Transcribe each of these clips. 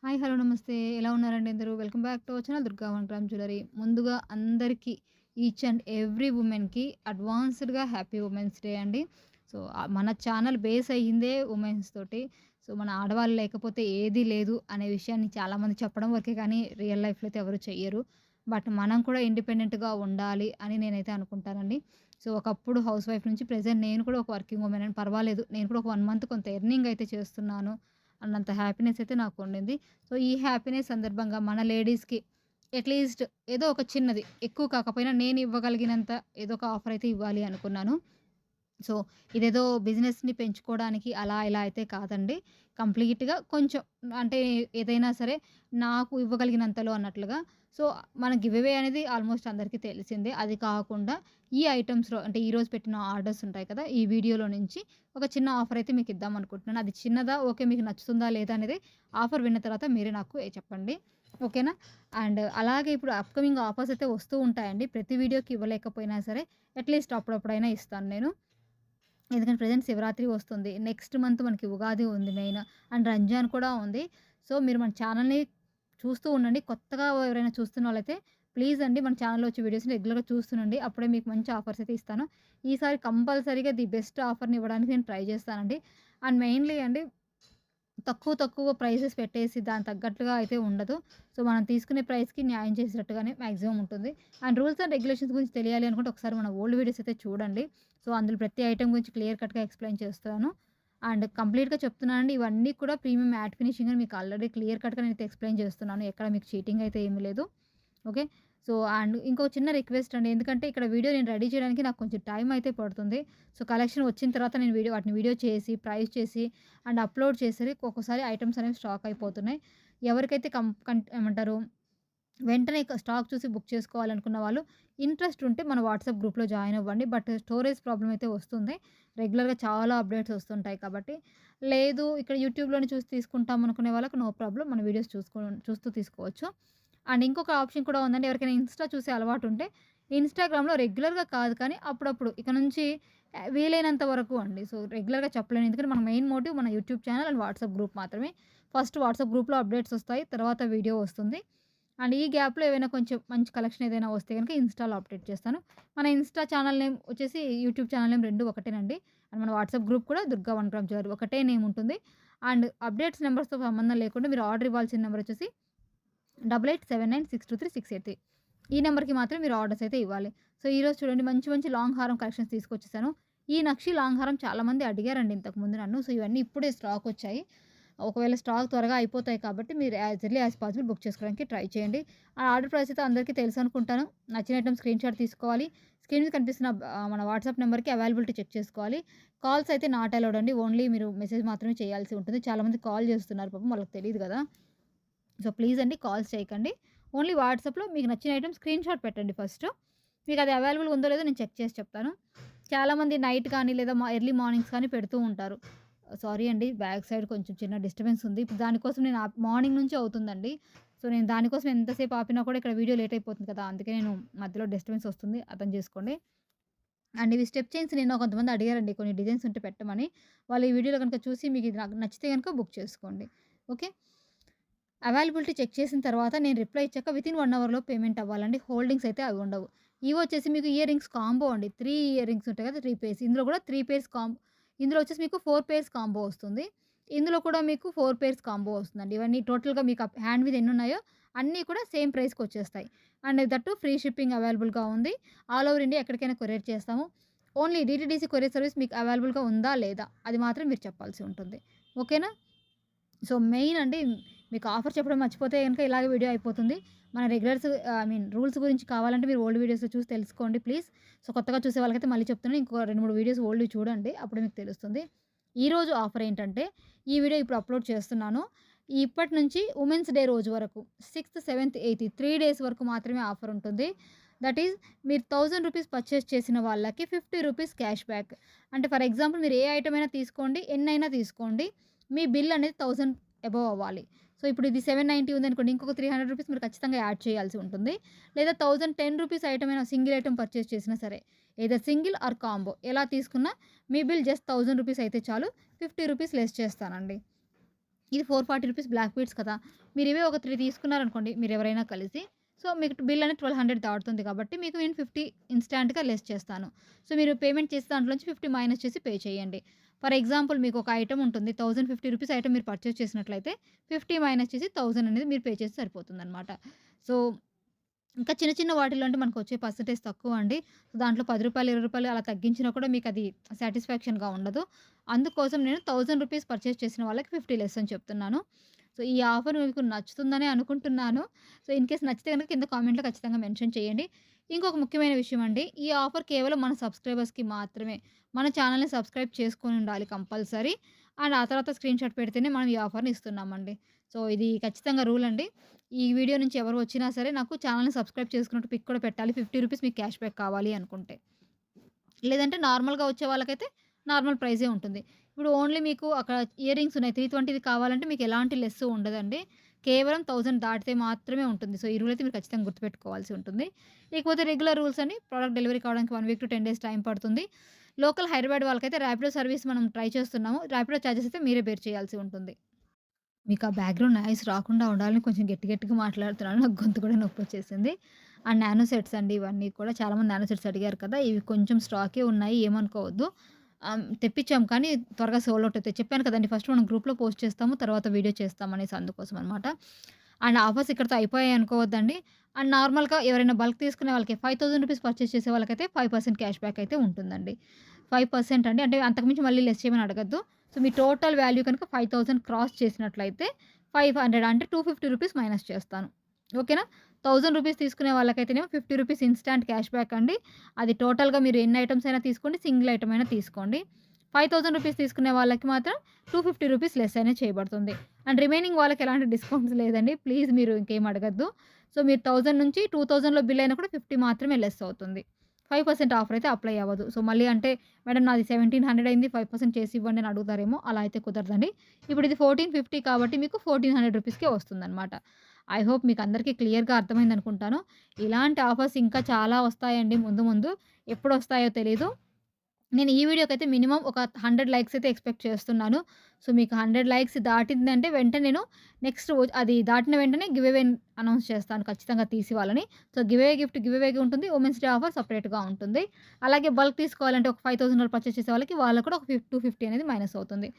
Hi. Hello. నమస్తే. ఎలా ఉన్నారండి అందరూ? Welcome back to our channel Durga one gram jewellery. ముందుగా అందరికీ ఈచ్ అండ్ ఎవ్రీ వుమెన్‌కి అడ్వాన్స్‌డ్‌గా హ్యాపీ వుమెన్స్ డే అండి. సో, మన ఛానల్ బేస్ అయ్యిందే వుమెన్స్ తోటి. సో, మన ఆడవాళ్ళు లేకపోతే ఏదీ లేదు అనే విషయాన్ని చాలామంది చెప్పడం వరకే కానీ రియల్ లైఫ్‌లో అయితే ఎవరు చెయ్యరు. బట్ మనం కూడా ఇండిపెండెంట్‌గా ఉండాలి అని నేనైతే అనుకుంటానండి. సో, ఒకప్పుడు హౌస్ వైఫ్ నుంచి ప్రెజెంట్ నేను కూడా ఒక వర్కింగ్ వుమెన్ అని పర్వాలేదు. నేను కూడా ఒక 1 మంత్ కొంత ఎర్నింగ్ అయితే చేస్తున్నాను అన్నంత హ్యాపీనెస్ అయితే నాకుండింది. సో, ఈ హ్యాపీనెస్ సందర్భంగా మన లేడీస్‌కి అట్‌లీస్ట్ ఏదో ఒక చిన్నది, ఎక్కువ కాకపోయినా నేను ఇవ్వగలిగినంత ఏదో ఒక ఆఫర్ అయితే ఇవ్వాలి అనుకున్నాను. సో, ఇదేదో బిజినెస్‌ని పెంచుకోవడానికి అలా ఇలా అయితే కాదండి. కంప్లీట్‌గా కొంచెం అంటే ఏదైనా సరే నాకు ఇవ్వగలిగినంతలో అన్నట్లుగా. సో, మన గివ్ అవే అనేది ఆల్మోస్ట్ అందరికీ తెలిసిందే. అది కాకుండా ఈ ఐటెమ్స్‌లో అంటే ఈరోజు పెట్టిన ఆర్డర్స్ ఉంటాయి కదా! ఈ వీడియోలో నుంచి ఒక చిన్న ఆఫర్ అయితే మీకు ఇద్దాం అనుకుంటున్నాను. అది చిన్నదా? ఓకే. మీకు నచ్చుతుందా? లేదా? అనేది ఆఫర్ విన్న తర్వాత మీరే నాకు చెప్పండి. ఓకేనా? అండ్ అలాగే ఇప్పుడు అప్‌కమింగ్ ఆఫర్స్ అయితే వస్తూ ఉంటాయండి. ప్రతి వీడియోకి ఇవ్వలేకపోయినా సరే అట్‌లీస్ట్ అప్పుడప్పుడైనా ఇస్తాను నేను. ఎందుకంటే ప్రెజెంట్ శివరాత్రి వస్తుంది. నెక్స్ట్ మంత్ మనకి ఉగాది ఉంది మెయిన్. అండ్ రంజాన్ కూడా ఉంది. సో, మీరు మన ఛానల్‌ని చూస్తూ ఉండండి. కొత్తగా ఎవరైనా చూస్తున్నోళ్ళైతే ప్లీజ్ అండి మన ఛానల్‌లో వచ్చే వీడియోస్‌ని రెగ్యులర్‌గా చూస్తుండండి. అప్పుడే మీకు మంచి ఆఫర్స్ అయితే ఇస్తాను. ఈసారి కంపల్సరీగా ది బెస్ట్ ఆఫర్‌ని ఇవ్వడానికి నేను ట్రై చేస్తానండి. అండ్ మెయిన్‌లీ అండి తక్కువ తక్కువ ప్రైజెస్ పెట్టేసి దానికి తగ్గట్టుగా అయితే ఉండదు. సో, మనం తీసుకునే ప్రైస్‌కి న్యాయం చేసేటట్టుగానే మాక్సిమం ఉంటుంది. అండ్ రూల్స్ అండ్ రెగ్యులేషన్స్ గురించి తెలియాలి అనుకుంటే ఒకసారి మన ఓల్డ్ వీడియోస్ అయితే చూడండి. సో, అందులో ప్రతి ఐటెమ్ గురించి క్లియర్ కట్‌గా ఎక్స్‌ప్లెయిన్ చేస్తాను. అండ్ కంప్లీట్‌గా చెప్తున్నానండి. ఇవన్నీ కూడా ప్రీమియం మ్యాట్ ఫినిషింగ్ అని మీకు ఆల్రెడీ క్లియర్ కట్‌గా నేనైతే ఎక్స్‌ప్లెయిన్ చేస్తున్నాను. ఎక్కడ మీకు చీటింగ్ అయితే ఏమీ లేదు. ఓకే. సో, అండ్ ఇంకో చిన్న రిక్వెస్ట్ అండి. ఎందుకంటే ఇక్కడ వీడియో నేను రెడీ చేయడానికి నాకు కొంచెం టైం అయితే పడుతుంది. సో, కలెక్షన్ వచ్చిన తర్వాత నేను వాటిని వీడియో చేసి, ప్రైస్ చేసి అండ్ అప్‌లోడ్ చేసేది ఒక్కొక్కసారి ఐటెమ్స్ అనేవి స్టాక్ అయిపోతున్నాయి. ఎవరికైతే ఏమంటారు వెంటనే స్టాక్ చూసి బుక్ చేసుకోవాలనుకున్న వాళ్ళు ఇంట్రెస్ట్ ఉంటే మన వాట్సాప్ గ్రూప్‌లో జాయిన్ అవ్వండి. బట్ స్టోరేజ్ ప్రాబ్లమ్ అయితే వస్తుంది. రెగ్యులర్‌గా చాలా అప్‌డేట్స్ వస్తుంటాయి కాబట్టి. లేదు ఇక్కడ యూట్యూబ్‌లోనే చూసి తీసుకుంటాం అనుకునే వాళ్ళకి నో ప్రాబ్లమ్. మన వీడియోస్ చూస్తూ తీసుకోవచ్చు. అండ్ ఇంకొక ఆప్షన్ కూడా ఉందండి. ఎవరికైనా ఇన్‌స్టా చూసే అలవాటు ఉంటే ఇన్‌స్టాగ్రామ్‌లో రెగ్యులర్‌గా కాదు కానీ అప్పుడప్పుడు ఇక నుంచి వీలైనంత వరకు అండి. సో, రెగ్యులర్‌గా చెప్పలేను. ఎందుకంటే మన మెయిన్ మోటివ్ మన YouTube channel and WhatsApp group మాత్రమే. ఫస్ట్ వాట్సాప్ గ్రూప్‌లో అప్‌డేట్స్ వస్తాయి. తర్వాత వీడియో వస్తుంది. అండ్ ఈ గ్యాప్‌లో ఏవైనా కొంచెం మంచి కలెక్షన్ ఏదైనా వస్తే గనుక ఇన్‌స్టాలో అప్‌డేట్ చేస్తాను. మన ఇన్‌స్టా ఛానల్ నేమ్ వచ్చేసి యూట్యూబ్ ఛానల్ నేమ్ 2 ఒకటేనండి. అండ్ మన వాట్సాప్ గ్రూప్ కూడా దుర్గా వన్ గ్రామ్ జ్యువెలరీ ఒకటే నేమ్ ఉంటుంది. అండ్ అప్‌డేట్స్ నంబర్స్‌తో సంబంధం లేకుండా మీరు ఆర్డర్ ఇవ్వాల్సిన నంబర్ వచ్చేసి 8879962368 ఈ నంబర్‌కి మాత్రం మీరు ఆర్డర్స్ అయితే ఇవ్వాలి. సో, ఈరోజు చూడండి మంచి మంచి లాంగ్ హారం కలెక్షన్స్ తీసుకొచ్చేసాను. ఈ నక్షి లాంగ్ హారం చాలామంది అడిగారండి ఇంతకుముందు నన్ను. సో, ఇవన్నీ ఇప్పుడే స్టాక్ వచ్చాయి. ఒకవేళ స్టాక్ త్వరగా అయిపోతాయి కాబట్టి మీరు as early as possible book చేసుకోవడానికి ట్రై చేయండి. ఆ ఆర్డర్ ప్రైస్ అయితే అందరికీ తెలుసనుకుంటాను. నచ్చిన ఐటెమ్ స్క్రీన్‌షాట్ తీసుకోవాలి. స్క్రీన్ మీద కనిపిస్తున్న మన వాట్సాప్ నంబర్‌కి అవైలబిలిటీ చెక్ చేసుకోవాలి. కాల్స్ అయితే నాట్ అలౌడ్ అండి. ఓన్లీ మీరు మెసేజ్ మాత్రమే చేయాల్సి ఉంటుంది. చాలామంది కాల్ చేస్తున్నారు పాపం వాళ్ళకి తెలీదు గదా! సో, ప్లీజ్ అండి కాల్స్ చేయకండి. ఓన్లీ వాట్సాప్‌లో మీకు నచ్చిన ఐటెమ్ స్క్రీన్‌షాట్ పెట్టండి ఫస్ట్. మీకది అవైలబుల్‌గా ఉందో లేదో నేను చెక్ చేసి చెప్తాను. చాలామంది నైట్ కానీ లేదా ఎర్లీ మార్నింగ్స్ కానీ పెడుతూ ఉంటారు. సారీ అండి. బ్యాక్ సైడ్ కొంచెం చిన్న డిస్టర్బెన్స్ ఉంది. ఇప్పుడు దానికోసం నేను మార్నింగ్ నుంచి అవుతుందండి. సో, నేను దానికోసం ఎంతసేపు ఆపినా కూడా ఇక్కడ వీడియో లేట్ అయిపోతుంది కదా! అందుకే నేను మధ్యలో డిస్టర్బెన్స్ వస్తుంది. అర్థం చేసుకోండి. అండ్ ఇవి స్టెప్ చైన్స్ నిన్న కొంతమంది అడిగారండి కొన్ని డిజైన్స్ ఉంటే పెట్టమని. వాళ్ళు ఈ వీడియోలో గనుక చూసి మీకు ఇది నాకు నచ్చితే గనుక బుక్ చేసుకోండి. ఓకే. అవైలబిలిటీ చెక్ చేసిన తర్వాత నేను రిప్లై ఇచ్చాక వితిన్ 1 అవర్‌లో పేమెంట్ అవ్వాలండి. హోల్డింగ్స్ అయితే అవి ఉండవు. ఇవి వచ్చేసి మీకు ఇయర్ రింగ్స్ కాంబో అండి. 3 ఇయర్ రింగ్స్ ఉంటాయి కదా! 3 పెయిర్స్. ఇందులో కూడా 3 పెయిర్స్ ఇందులో వచ్చేసి మీకు 4 పెయిర్స్ కాంబో వస్తుంది. ఇందులో కూడా మీకు 4 పెయిర్స్ కాంబో వస్తుందండి. ఇవన్నీ టోటల్‌గా మీకు హ్యాండ్ మీద ఎన్నున్నాయో అన్నీ కూడా సేమ్ ప్రైస్‌కొచ్చేస్తాయి. అండ్ దట్టు ఫ్రీ షిప్పింగ్ అవైలబుల్‌గా ఉంది. ఆల్ ఓవర్ ఇండియా ఎక్కడికైనా కొరియర్ చేస్తాము. ఓన్లీ డీటీడీసీ కొరియర్ సర్వీస్ మీకు అవైలబుల్‌గా ఉందా? లేదా? అది మాత్రం మీరు చెప్పాల్సి ఉంటుంది. ఓకేనా? సో, మెయిన్ అండి మీకు ఆఫర్ చెప్పడం మర్చిపోతే గనుక ఇలాగే వీడియో అయిపోతుంది. మన రూల్స్ గురించి కావాలంటే మీరు ఓల్డ్ వీడియోస్‌లో చూసి తెలుసుకోండి ప్లీజ్. సో, కొత్తగా చూసే వాళ్ళకైతే మళ్ళీ చెప్తున్నాను. ఇంకో 2, 3 వీడియోస్ ఓల్డ్‌వి చూడండి. అప్పుడు మీకు తెలుస్తుంది. ఈరోజు ఆఫర్ ఏంటంటే ఈ వీడియో ఇప్పుడు అప్‌లోడ్ చేస్తున్నాను. ఇప్పటి నుంచి వుమెన్స్ డే రోజు వరకు 6థ్, 7థ్, 8థ్ 3 డేస్ వరకు మాత్రమే ఆఫర్ ఉంటుంది. దట్ ఈజ్ మీరు రూ. 1000 పర్చేస్ చేసిన వాళ్ళకి రూ. 50 క్యాష్ బ్యాక్. అంటే ఫర్ ఎగ్జాంపుల్ మీరు ఏ ఐటెమ్ అయినా తీసుకోండి, ఎన్నైనా తీసుకోండి. మీ బిల్ అనేది 1000 అబోవ్ అవ్వాలి. సో, ఇప్పుడు ఇది 790 ఉందనుకోండి. ఇంకొక రూ. 300 మీరు ఖచ్చితంగా యాడ్ చేయాల్సి ఉంటుంది. లేదా రూ. 1010 ఐటెమ్ అయినా సింగిల్ ఐటెమ్ పర్చేస్ చేసినా సరే. ఎయిదర్ సింగిల్ ఆర్ కాంబో ఎలా తీసుకున్నా మీ బిల్ జస్ట్ రూ. 1000 అయితే చాలు. రూ. 50 లెస్ చేస్తానండి. ఇది 440 రూపీస్ బ్లాక్ బీడ్స్ కదా! మీరివే ఒక 3 తీసుకున్నారనుకోండి మీరెవరైనా కలిసి. సో, మీకు బిల్ అనేది 1200 దాటుతుంది కాబట్టి మీకు నేను 50 ఇన్‌స్టాంట్‌గా లెస్ చేస్తాను. సో, మీరు పేమెంట్ చేసే దాంట్లోంచి 50 మైనస్ చేసి పే చేయండి. ఫర్ ఎగ్జాంపుల్ మీకొక ఐటెమ్ ఉంటుంది. 1050 రూపీస్ ఐటెమ్ మీరు పర్చేజ్ చేసినట్లయితే 50 మైనస్ చేసి 1000 అనేది మీరు పే చేస్తే సరిపోతుందనమాట. సో, ఇంకా చిన్న చిన్న వాటిలో అంటే మనకొచ్చే పర్సెంటేజ్ తక్కువండి. దాంట్లో రూ. 10, రూ. 20 అలా తగ్గించినా కూడా మీకది సాటిస్ఫాక్షన్‌గా ఉండదు. అందుకోసం నేను 1000 రూపీస్ పర్చేజ్ చేసిన వాళ్ళకి 50 లెస్ అని చెప్తున్నాను. సో, ఈ ఆఫర్ మీకు నచ్చుతుందనే అనుకుంటున్నాను. సో, ఇన్ కేస్ నచ్చితే గనుక కింద కామెంట్‌లో ఖచ్చితంగా మెన్షన్ చేయండి. ఇంకొక ముఖ్యమైన విషయం అండి. ఈ ఆఫర్ కేవలం మన సబ్‌స్క్రైబర్స్‌కి మాత్రమే. మన ఛానెల్‌ని సబ్‌స్క్రైబ్ చేసుకొనుండాలి కంపల్సరీ. అండ్ ఆ తర్వాత స్క్రీన్‌షాట్ పెడితేనే మనం ఈ ఆఫర్‌ని ఇస్తున్నామండి. సో, ఇది ఖచ్చితంగా రూల్ అండి. ఈ వీడియో నుంచి ఎవరు వచ్చినా సరే నాకు ఛానెల్‌ని సబ్‌స్క్రైబ్ చేసుకున్నట్టు పిక్ కూడా పెట్టాలి. 50 రూపీస్ మీకు క్యాష్ బ్యాక్ కావాలి అనుకుంటే. లేదంటే నార్మల్‌గా వచ్చే వాళ్ళకైతే నార్మల్ ప్రైజే ఉంటుంది. ఇప్పుడు ఓన్లీ మీకు అక్కడ ఇయర్ రింగ్స్ ఉన్నాయి. 320ది కావాలంటే మీకు ఎలాంటి లెస్సు ఉండదండి. కేవలం 1000 దాటితే మాత్రమే ఉంటుంది. సో, ఈ రూల్ అయితే మీరు ఖచ్చితంగా గుర్తుపెట్టుకోవాల్సి ఉంటుంది. ఇకపోతే రెగ్యులర్ రూల్స్ అని ప్రొడక్ట్ డెలివరీ కావడానికి 1 వీక్ టు 10 డేస్ టైం పడుతుంది. లోకల్ హైదరాబాద్ వాళ్ళకైతే ర్యాపిడో సర్వీస్ మనం ట్రై చేస్తున్నాము. ర్యాపిడో చార్జెస్ అయితే మీరే బేర్ చేయాల్సి ఉంటుంది. మీకు ఆ బ్యాక్‌గ్రౌండ్ నాయిస్ రాకుండా ఉండాలని కొంచెం గట్టి గట్టిగా మాట్లాడుతున్నాను. నాకు గొంతు కూడా నొప్పొచ్చేసింది. అండ్ నానో సెట్స్ అండి ఇవన్నీ కూడా చాలామంది నానో సెట్స్ అడిగారు కదా! ఇవి కొంచెం స్టాకే ఉన్నాయి ఏమనుకోవద్దు. తెప్పించాం కానీ త్వరగా సోల్డ్ ఔట్ అయితాయి. చెప్పాను కదండీ ఫస్ట్ మనం గ్రూప్‌లో పోస్ట్ చేస్తాము. తర్వాత వీడియో చేస్తాం అనేసి అందుకోసం అనమాట. అండ్ ఆఫర్స్ ఇక్కడితో అయిపోయాయి అనుకోవద్దండి. అండ్ నార్మల్‌గా ఎవరైనా బల్క్ తీసుకునే వాళ్ళకి 5000 రూపీస్ పర్చేజ్ చేసే వాళ్ళకైతే 5% క్యాష్ బ్యాక్ అయితే ఉంటుందండి. 5% అండి. అంటే అంతకుమించి మళ్ళీ లెస్ చేయమని అడగొద్దు. సో, మీ టోటల్ వాల్యూ కనుక 5000 క్రాస్ చేసినట్లయితే 500 అంటే 250 రూపీస్ మైనస్ చేస్తాను. ఓకేనా? 1000 రూపీస్ తీసుకునే వాళ్ళకైతేనేమో 50 రూపీస్ ఇన్‌స్టాంట్ క్యాష్ బ్యాక్ అండి. అది టోటల్‌గా మీరు ఎన్ని ఐటెమ్స్ అయినా తీసుకోండి. సింగిల్ ఐటెమ్ అయినా తీసుకోండి. 5000 రూపీస్ తీసుకునే వాళ్ళకి మాత్రం 250 రూపీస్ లెస్ అనేది చేయబడుతుంది. అండ్ రిమైనింగ్ వాళ్ళకి ఎలాంటి డిస్కౌంట్స్ లేదండి. ప్లీజ్ మీరు ఇంకేం అడగొద్దు. సో, మీరు 1000 నుంచి 2000లో బిల్ అయినా కూడా 50 మాత్రమే లెస్ అవుతుంది. 5% ఆఫర్ అయితే అప్లై అవ్వదు. సో, మళ్ళీ అంటే మేడం నాది 1700 అయింది 5% చేసి ఇవ్వండి అని అడుగుతారేమో. అలా అయితే కుదరదండి. ఇప్పుడు ఇది 1450 కాబట్టి మీకు 1400 రూపీస్‌కే వస్తుందనమాట. ఐ హోప్ మీకు అందరికీ క్లియర్‌గా అర్థమైందనుకుంటాను. ఇలాంటి ఆఫర్స్ ఇంకా చాలా వస్తాయండి ముందు ముందు. ఎప్పుడొస్తాయో తెలీదు. నేను ఈ వీడియోకైతే మినిమమ్ ఒక 100 లైక్స్ అయితే ఎక్స్‌పెక్ట్ చేస్తున్నాను. సో, మీకు 100 లైక్స్ దాటిందంటే వెంటనే నేను నెక్స్ట్ అది దాటిన వెంటనే గివ్ అవే అనౌన్స్ చేస్తాను ఖచ్చితంగా తీసి వాళ్ళని. సో, గివ్ అవేకి ఉంటుంది. వుమెన్స్ డే ఆఫర్ సెపరేట్‌గా ఉంటుంది. అలాగే బల్క్ తీసుకోవాలంటే ఒక 5000 పర్చేస్ చేసే వాళ్ళకి కూడా ఒక 250 అనేది మైనస్ అవుతుంది.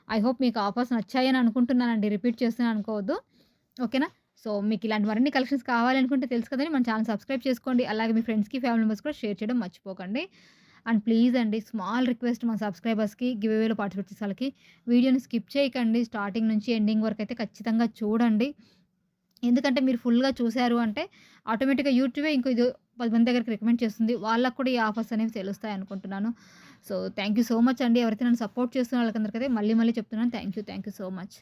ఐ హోప్ మీకు ఆఫర్స్ నచ్చాయని అనుకుంటున్నానండి. రిపీట్ చేస్తున్నాను అనుకోవద్దు. ఓకేనా? సో, మీకు ఇలాంటి మరిన్ని కలెక్షన్స్ కావాలనుకుంటే తెలుసు కదండీ మన ఛానెల్ సబ్స్క్రైబ్ చేసుకోండి. అలాగే మీ ఫ్రెండ్స్‌కి, ఫ్యామిలీ మెంబర్స్‌కి కూడా షేర్ చేయడం మర్చిపోకండి. అండ్ ప్లీజ్ అండి స్మాల్ రిక్వెస్ట్ మన సబ్స్క్రైబర్స్‌కి గివ్ అవేలో పార్టిసిపేట్ చేసే వాళ్ళకి వీడియోని స్కిప్ చేయకండి. స్టార్టింగ్ నుంచి ఎండింగ్ వరకైతే ఖచ్చితంగా చూడండి. ఎందుకంటే మీరు ఫుల్‌గా చూసారు అంటే ఆటోమేటిక్‌గా యూట్యూబే ఇంకో ఇది 10 మంది దగ్గరికి రికమెండ్ చేస్తుంది. వాళ్ళకి కూడా ఈ ఆఫర్స్ అనేవి తెలుస్తాయి అనుకుంటున్నాను. So, thank you so much అండి. ఎవరైతే నన్ను సపోర్ట్ చేస్తున్న వాళ్ళకందరికైతే మళ్ళీ మళ్ళీ చెప్తున్నాను. Thank you so much.